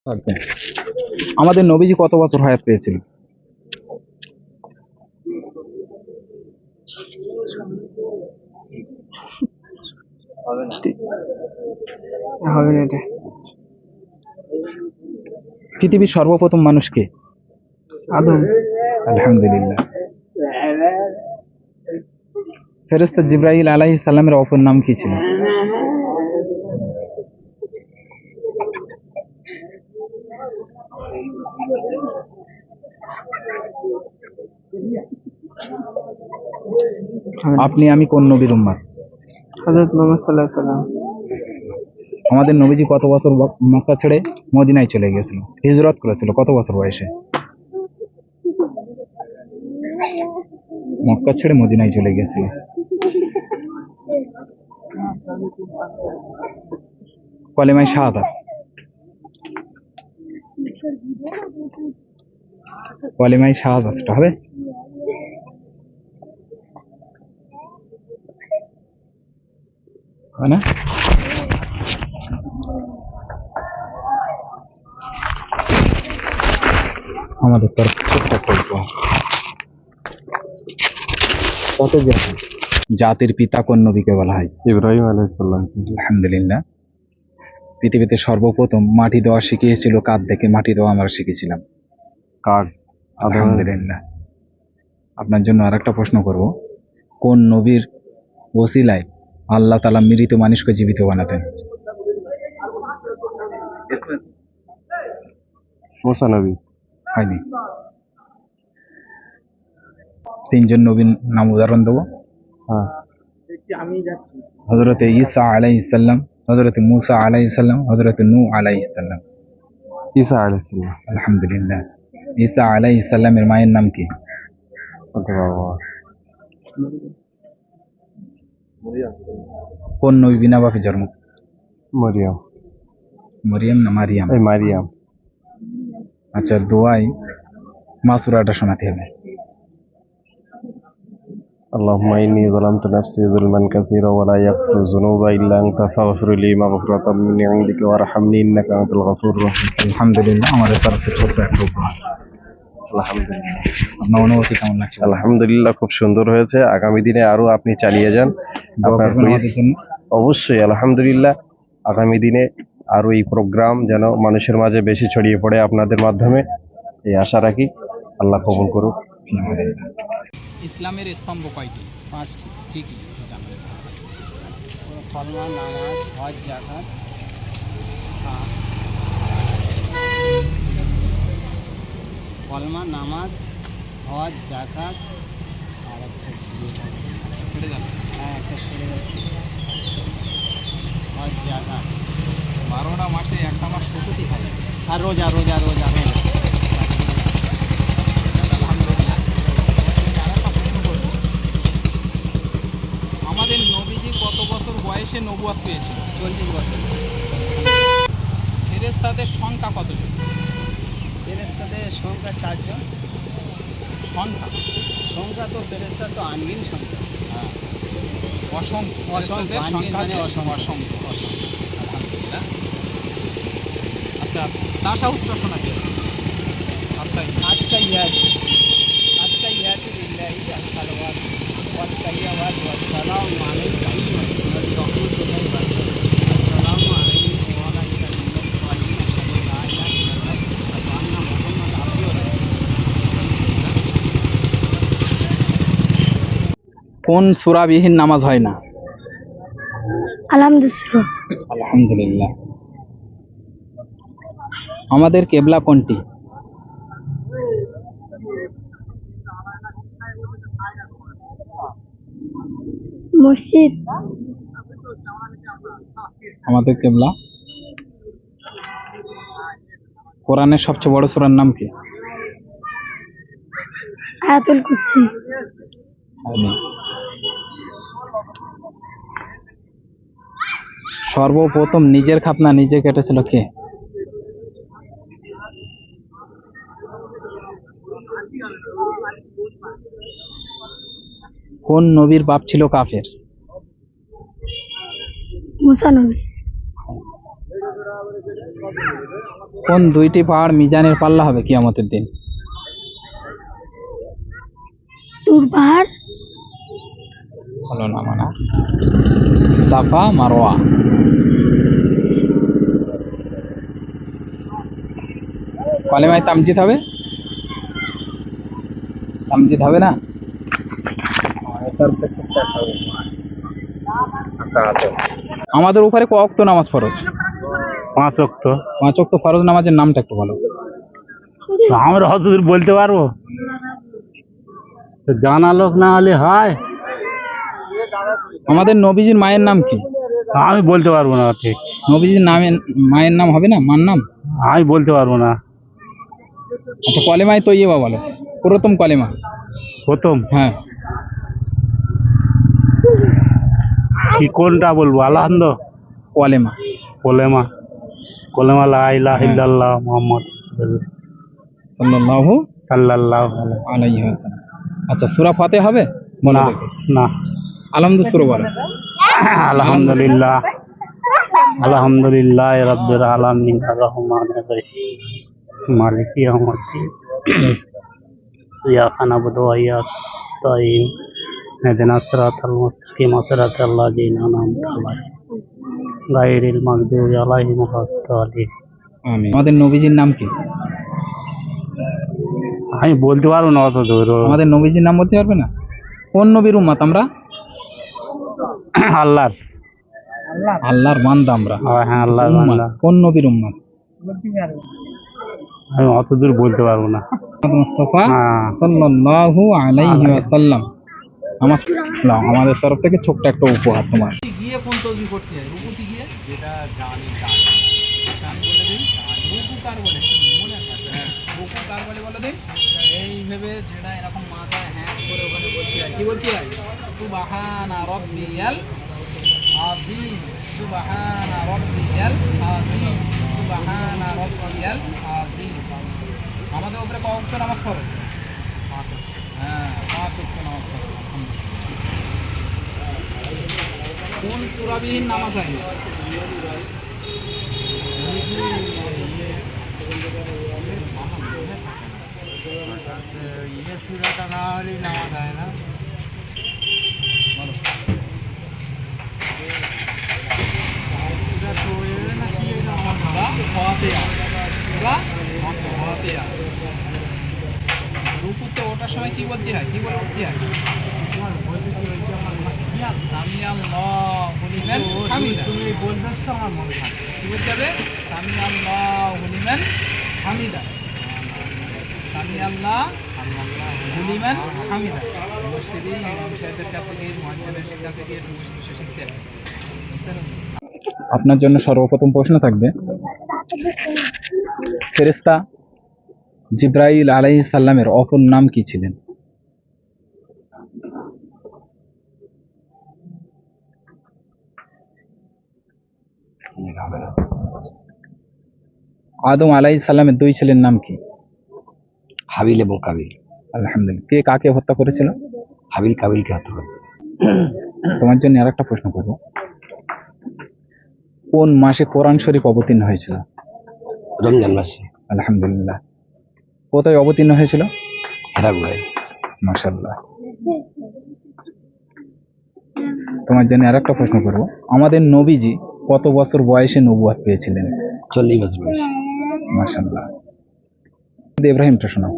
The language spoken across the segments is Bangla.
থাকবেন। আমাদের নবীজি কত বছর হায়াত পেয়েছিল? হবে না এটা। পৃথিবীর সর্বপ্রথম মানুষকে? আদম। আলহামদুলিল্লাহ। ফেরেশতা জিবরাইল আলাইহিস সালামের অপর নাম কি ছিল? আপনি আমি কোন নবীর উম্মত? হযরত মুহাম্মদ সাল্লাল্লাহু আলাইহি সাল্লাম। আমাদের নবীজি কত বছর মক্কা ছেড়ে মদিনায় চলে গেছিল, হিজরত করেছিল কত বছর বয়সে? মক্কা ছেড়ে মদিনায় চলে গেছিল। কলেমায়ে শাহাদাত। কলেমায়ে শাহাদাতটা হবে? হয় না? আমাদের তরফ ছোট্ট একটা উপহার। কত জাতির পিতা কোন নবীকে বলা হয়? ইব্রাহিম আলাইহিস সালাম। আলহামদুলিল্লাহ। পৃথিবীতে সর্বপ্রথম মাটি দেওয়া শিখিয়েছিল কার দেখে? মাটি দেওয়া আমরা শিখেছিলাম কার? আলহামদুলিল্লাহ। আপনার জন্য আরেকটা প্রশ্ন করব, কোন নবীর ওসিলায় আল্লাহ তাআলা মৃত মানুষকে জীবিত বানাতেন? মুসা নবী। হয়নি। তিনজন নবীর নাম উদাহরণ দেবো। হ্যাঁ। হযরতে ঈসা আলাইহিস সালাম, হযরতে মুসা আলাইহিস সালাম, হযরতে নূহ আলাইহিস সালাম। ঈসা আলাইহিস সালাম। আলহামদুলিল্লাহ। ঈসা আলাইহিস সালামের মায়ের নাম কি? কোন নবী বিনা বাপে জন্ম? মরিয়ম। মরিয়ম না মারিয়াম? মারিয়াম। আচ্ছা, দোয়াই মাসুরাটা শোনাতে হবে। আল্লাহুম্মা ইন্নী যালামতু নাফসি যুলমান কাসীরা ওয়া লা ইয়াগফিরু যুনুবা ইল্লা আনতা ফাগফির লি মাগফিরাতাম মিন ইনদিকা ওয়ারহামনি ইন্নাকা আনতাল গফুরুর রহিম। আলহামদুলিল্লাহ, আমাদের তরফ থেকে ছোট্ট একটা উপহার। আলহামদুলিল্লাহ। আপনার অনুভূতি কেমন লাগছে? আলহামদুলিল্লাহ, খুব সুন্দর হয়েছে। আগামী দিনে আরো আপনি চালিয়ে যান আপনার কুইজ। অবশ্যই আলহামদুলিল্লাহ, আগামী দিনে আরো এই প্রোগ্রাম যেন মানুষের মাঝে বেশি ছড়িয়ে পড়ে আপনাদের মাধ্যমে, এই আশা রাখি। আল্লাহ কবুল করুক। ইসলামের স্তম্ভ কয়টি? 5টি। কি কি জানেন? কলমা, নামাজ, হজ, যাকাত। কলমা, নামাজ, হজ, যাকাত আর একটা ছেড়ে যাচ্ছে। হ্যাঁ, একটা সরে যাচ্ছে। হজ, যাকাত 12টা মাসে একটা মাস প্রস্তুতি খাবে। আর রোজা রোজা রোজা রোজা। আলহামদুলিল্লাহ। আমাদের নবীজি কত বছর বয়সে নবুয়ত পেয়েছিল? 40 বছর। ফেরেশতাদের সংখ্যা কতজন? ফেরেশতাদের সংখ্যা 4 জন। সংখ্যা তো ফেরেশতা তো আনগিন সংখ্যা। হ্যাঁ, অসংখ্য। ফেরেশতাদের সংখ্যা অসংখ্য। আলহামদুলিল্লাহ। আচ্ছা, তাশাহুদটা শোনাতে হবে। আত্তাহিয়াতু লিল্লাহি আসসালাওয়াতু ওয়াত-তাইয়্যিবাতু ওয়াস-সালামু আলাইকা আইয়ুহান রাহমাতুল্লাহি ওয়া বারাকাতুহু। আসসালামু আলাইকুম ওয়া আলা ইবাদিল্লাহি সালিহিন আশহাদু লা ইলাহা ইল্লাল্লাহ ওয়া আন্না মুহাম্মাদান আবদুহু ওয়া রাসূলুহু। কোন সূরাবিহীন নামাজ হয় না? আলহামদুলিল্লাহ। আলহামদুলিল্লাহ। আমাদের কিবলা কোনটি? মসজিদ। আমাদের কিবলা। কোরআনের সবচেয়ে বড় সূরার নাম কি? আয়াতুল কুরসি। সর্বপ্রথম নিজের খাতনা নিজে কেটেছিল কে? কোন নবীর বাপ ছিল কাফের? মুসা নবী। কোন দুইটি পাহাড় মিজানের পাল্লা হবে কিয়ামতের দিন? তুর পাহাড়। হলো না মানা, সাফা মারোয়া। কলেমায় তামজিদ হবে? তামজিদ হবে না? আমাদের উপরে ক ওয়াক্ত নামাজ ফরজ? 5 ওয়াক্ত। 5 ওয়াক্ত ফরজ নামাজের নামটা একটু বলো। আমরা হতদূর বলতে পারবো? তো জানা লোক না হলে হয়? আমাদের নবীজির মায়ের নাম কি? আমি বলতে পারবো না ঠিক। নবীজির নামে মায়ের নাম হবে না, মার নাম? আমি বলতে পারবো না। আচ্ছা, কলেমায় তো ইয়ে বলো, প্রথম কলেমা। প্রথম হ্যাঁ, কি কোনটা বলবো? আলহামদু কলেমা। কলেমা। কলেমা লা ইলাহা ইল্লাল্লাহ মুহাম্মদ সাল্লাল্লাহু সাল্লাল্লাহু আলাইহি ওয়াসাল্লাম। আচ্ছা, সূরা ফাতিহা হবে? বলো না দেখি। না। আলহামদুলিল্লাহ সূরা বলো। আলহামদুলিল্লাহ আলহামদুলিল্লাহ রাব্বিল আলামিন আর রহমানির রহিম মালিকি ইয়াউমিদ্দিন ইয়াকা নাবুদু ওয়া ইয়াকা নাস্তাঈন ইহদিনাস সিরাতাল মুস্তাকিম সিরাতাল লাযিনা আন'আমতা আলাইহিম গায়রিল মাগদুবি আলাইহিম ওয়ালাদ-দালিন। আমিন। আমাদের নবীজির নাম কি? আমি বলতে পারবো না অত দূর। আমাদের নবীজির নাম বলতে পারবে না? কোন নবীর উম্মত আমরা? আল্লাহর। আল্লাহর বান্দা আমরা। হ্যাঁ, আল্লাহর উম্মত। বান্দা। কোন নবীর উম্মত? আমি অত দূর বলতে পারবো না। মুস্তাফা হ্যাঁ। সাল্লাল্লাহু আলাইহি ওয়াসাল্লাম। আমাদের তরফ থেকে ছোট্ট একটা উপহার তোমার। গিয়ে কোন তসবিহ করতে হয়? রুকুতে গিয়ে যেটা জানি চান বলে দিন। রুকু কার বলে মনে থাকে? রুকু কার বলে বলে দিন। এই ভেবে যেটা এরকম মাথায় হ্যাঁ করে ওখানে বলতে হয়, কি বলতে হয়? সুবহানা রাব্বিয়াল আযীম, সুবহানা রাব্বিয়াল আযীম, সুবহানা রাব্বিয়াল আযীম। আমাদের উপরে ক ওয়াক্ত নামাজ ফরজ? হ্যাঁ, 5 ওয়াক্ত নামাজ ফরজ। কোন সূরাবিহীন নামাজ হয় না? সূরাটা না হলেই নামাজ হয় না। বলো। সূরা ফাতিহা। সূরা ফাতিহা। রুকুতে ওঠার সময় কি বলতে হয়? কি বলে উঠতে হয়? সামিআল্লাহু লিমান হামিদা। তুমি বলবে তো আমার মনে থাকে। কি বলতে হবে? সামিআল্লাহু লিমান হামিদা। সামিআল্লাহু লিমান হামিদা। মসজিদে ইমাম সাহেবের কাছে গিয়ে, মুয়াজ্জিনের কাছে গিয়ে বসে বসে শিখতে হবে। বুঝতে পারলেন? আপনার জন্য সর্বপ্রথম প্রশ্ন থাকবে, ফেরেশতা জিবরাইল আলাইহিস সালামের অপর নাম কি ছিলেন? আদম আলাইহিস সালামের দুই ছেলের নাম কি? হাবিল এবং কাবিল। আলহামদুলিল্লাহ। কে কাকে হত্যা করেছিল? হাবিল কাবিলকে হত্যা করে। তোমার জন্য আরেকটা প্রশ্ন করব, কোন মাসে কোরআন শরীফ অবতীর্ণ হয়েছিল? রমজান মাসে। আলহামদুলিল্লাহ। কোথায় অবতীর্ণ হয়েছিল? হেরাগুড়ায়। মাশাআল্লাহ। তোমার জন্য আরেকটা প্রশ্ন করব, আমাদের নবীজি কত বছর বয়সে নবুয়ত পেয়েছিলেন? 40 বছর বয়স। মাশাআল্লাহ। ইব্রাহিমটা শোনাও।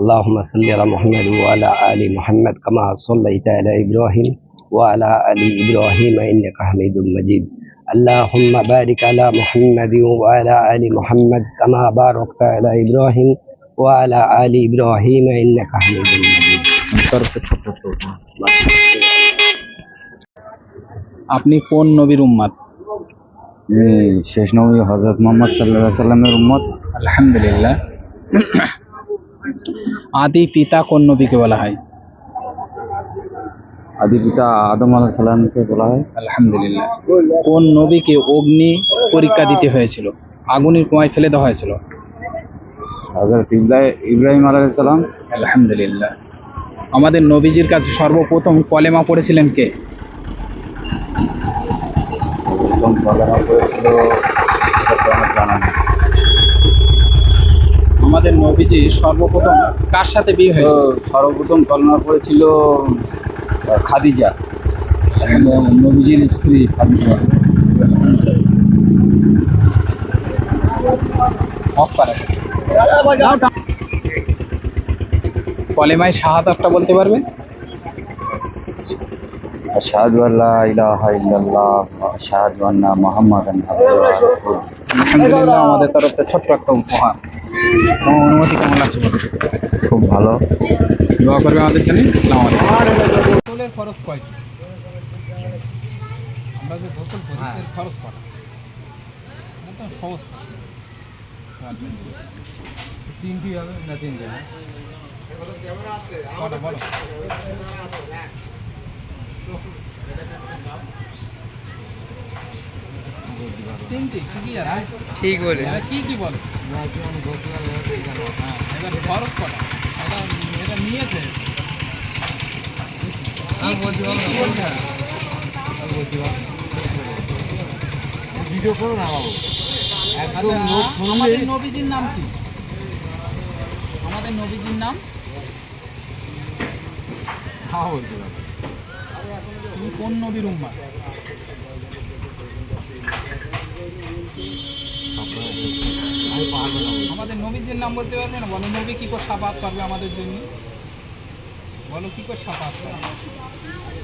اللهم صل على محمد وعلى آل محمد كما صليت على إبراهيم وعلى آل إبراهيم إنك حميد مجيد. اللهم بارك على محمد وعلى آل محمد كما باركت على إبراهيم وعلى آل إبراهيم إنك حميد مجيد. আপনি কোন নবীর উম্মত? শেষ নবী হযরত মুহাম্মদ সাল্লাল্লাহু আলাইহি সাল্লামের উম্মত। আলহামদুলিল্লাহ। আদি পিতা কোন নবীকে বলা হয়? আদি পিতা আদম আলাইহিস সালামকে বলা হয়। আলহামদুলিল্লাহ। কোন নবীকে অগ্নি পরীক্ষা দিতে হয়েছিল, আগুনের কুয়ায় ফেলে দেওয়া হয়েছিল? হযরত ইব্রাহিম আলাইহিস সালাম। আলহামদুলিল্লাহ। আমাদের নবীজির কাছে সর্বপ্রথম কলেমা পড়েছিলেন কে? প্রথম কলেমা পড়েছিল এটা তো আমার জানা নেই। আমাদের নবীজি সর্বপ্রথম কার সাথে বিয়ে হয়েছিল? সর্বপ্রথম কলমা পড়েছিল খাদিজা, নবীজির স্ত্রী খাদিজা। অফ করে কলেমায় শাহাদাতটা বলতে পারবে? আশহাদু আল্লা ইলাহা ইল্লাল্লাহ ওয়া আশহাদু আন্না মুহাম্মাদান আবদুহু ওয়া রাসূলুহু। আলহামদুলিল্লাহ, আমাদের তরফ থেকে ছোট্ট একটা উপহার। তোমার অনুমতি কেমন লাগছে বলো? খুব ভালো। দোয়া করবে আমাদের জন্য। আসসালামু আলাইকুম। গোসলের খরচ কয়টি? আমরা যে গোসল করি এর খরচ কটা? এটা সহজ প্রশ্ন। তিনটি হবে না তিনটি? কটা বলো? তিনটি ঠিকই আছে। ঠিক বলে কি কি বলো? এবার খরচ কটা? এটা নিয়েছে ভিডিও করো না বাবু। আমাদের নবীজির নাম কি? আমাদের নবীজির নাম তুমি কোন নবীর উম্মাহ? আমাদের নবীজির নাম বলতে পারবে না? বলো নবী কি করে শাফাআত করবে আমাদের জন্য? বলো কি করে শাফাআত করবে?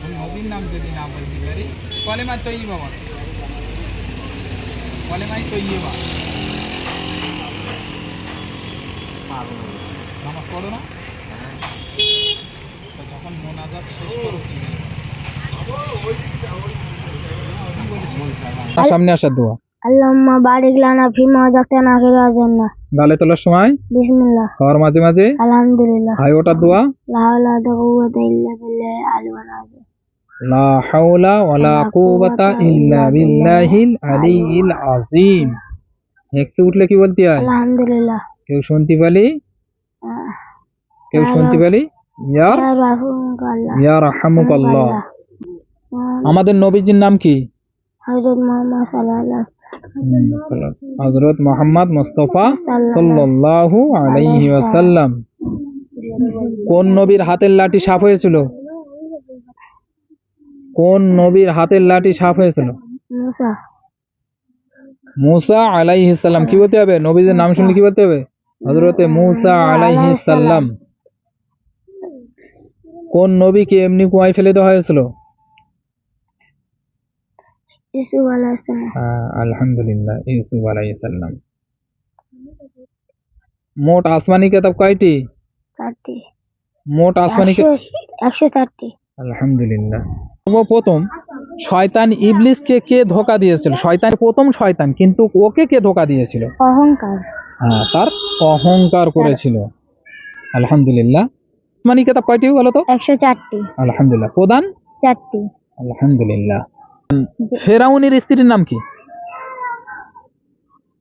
আমি নবীর নাম যদি না বলতে পারি, কলেমা তৈয়বা বলো। কলেমাই তৈয়বা। নামাজ পড়ো না? তো যখন মোনাজাত শেষ করো কি সামনে আসার দোয়া। আল্লাহুম্মা বারিক লানা ফিমা রাযাকতানা ফিল জান্নাহ। গালে তোলার সময় বিসমিল্লাহ। খাওয়ার মাঝে মাঝে আলহামদুলিল্লাহ। হাই ওঠার দোয়া। লা হাওলা ওয়ালা কুওয়াতা ইল্লা বিল্লাহিল আলিয়্যিল আযীম। লা হাওলা ওয়ালা কুওয়াতা ইল্লা বিল্লাহিল আলিয়্যিল আযীম। নেক্সট উঠলে কি বলতে হয়? আলহামদুলিল্লাহ। কেউ শুনতে পেলে ইয়া রাহমাতুল্লাহ। ইয়া রাহমাকুল্লাহ। আমাদের নবীজির নাম কি? হযরত মুহাম্মদ সাল্লাল্লাহু আলাইহি ওয়াসাল্লাম। হযরত মুহাম্মদ মুস্তাফা সাল্লাল্লাহু আলাইহি ওয়াসাল্লাম। কোন নবীর হাতের লাঠি সাপ হয়েছিল? কোন নবীর হাতের লাঠি সাপ হয়েছিল? মুসা। মুসা আলাইহিস সালাম। কি বলতে হবে? নবীদের নাম শুনলে কি বলতে হবে? হযরতে মুসা আলাইহিস সালাম। কোন নবীকে এমনি কুয়ায় ফেলে দেওয়া হয়েছিল? ইউসুফ আলাইহিস সালাম। আলহামদুলিল্লাহ, ইউসুফ আলাইহিস সালাম। মোট আসমানি কিতাব কয়টি? 4টি। মোট আসমানি কিতাব 104টি। আলহামদুলিল্লাহ। সর্বপ্রথম শয়তান ইবলিসকে কে ধোঁকা দিয়েছিল? শয়তান প্রথম শয়তান, কিন্তু ওকে কে ধোঁকা দিয়েছিল? অহংকার। তার অহংকার করেছিল। আলহামদুলিল্লাহ। আসমানি কিতাব কয়টি বলো তো? 104টি। আলহামদুলিল্লাহ। প্রধান 4টি। আলহামদুলিল্লাহ। ফেরাউনের স্ত্রীর নাম কি?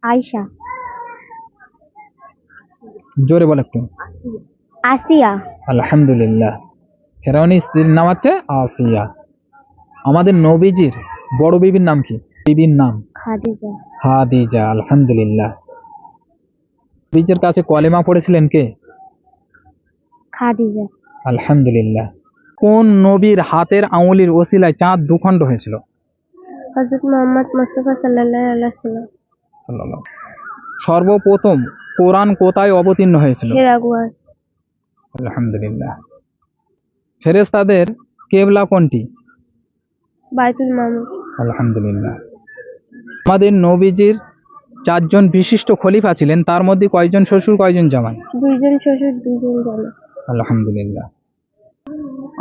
আয়েশা। জোরে বল একটু। আসিয়া। আলহামদুলিল্লাহ। ফেরাউনের স্ত্রীর নাম হচ্ছে আসিয়া। আমাদের নবীজির বড় বিবির নাম কি? বিবির নাম খাদিজা। খাদিজা। আলহামদুলিল্লাহ। নবীজির কাছে কলেমা পড়েছিলেন কে? খাদিজা। আলহামদুলিল্লাহ। কোন নবীর হাতের আঙুলের ওসিলায় চাঁদ দুখণ্ড হয়েছিল? হযরত মুহাম্মদ মুস্তাফা সাল্লাল্লাহু আলাইহি ওয়াসাল্লাম। সর্বপ্রথম কোরআন কোথায় অবতীর্ণ হয়েছিল? হিরা গুহা। আলহামদুলিল্লাহ। ফেরেশতাদের কিবলা কোনটি? বাইতুল মামুর। আলহামদুলিল্লাহ। আমাদের নবীজির 4 জন বিশিষ্ট খলিফা ছিলেন, তার মধ্যে কয়জন শ্বশুর কয়জন জামাই? 2 জন শ্বশুর 2 জন জামাই। আলহামদুলিল্লাহ।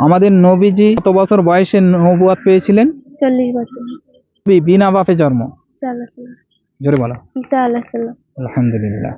আমাদের নবীজি কত বছর বয়সে নবুয়ত পেয়েছিলেন? 40 বছর। বিনা বাপে জন্ম। ঈসা আলাইহিস সালাম। জোরে বলো। ঈসা আলাইহিস সালাম। আলহামদুলিল্লাহ।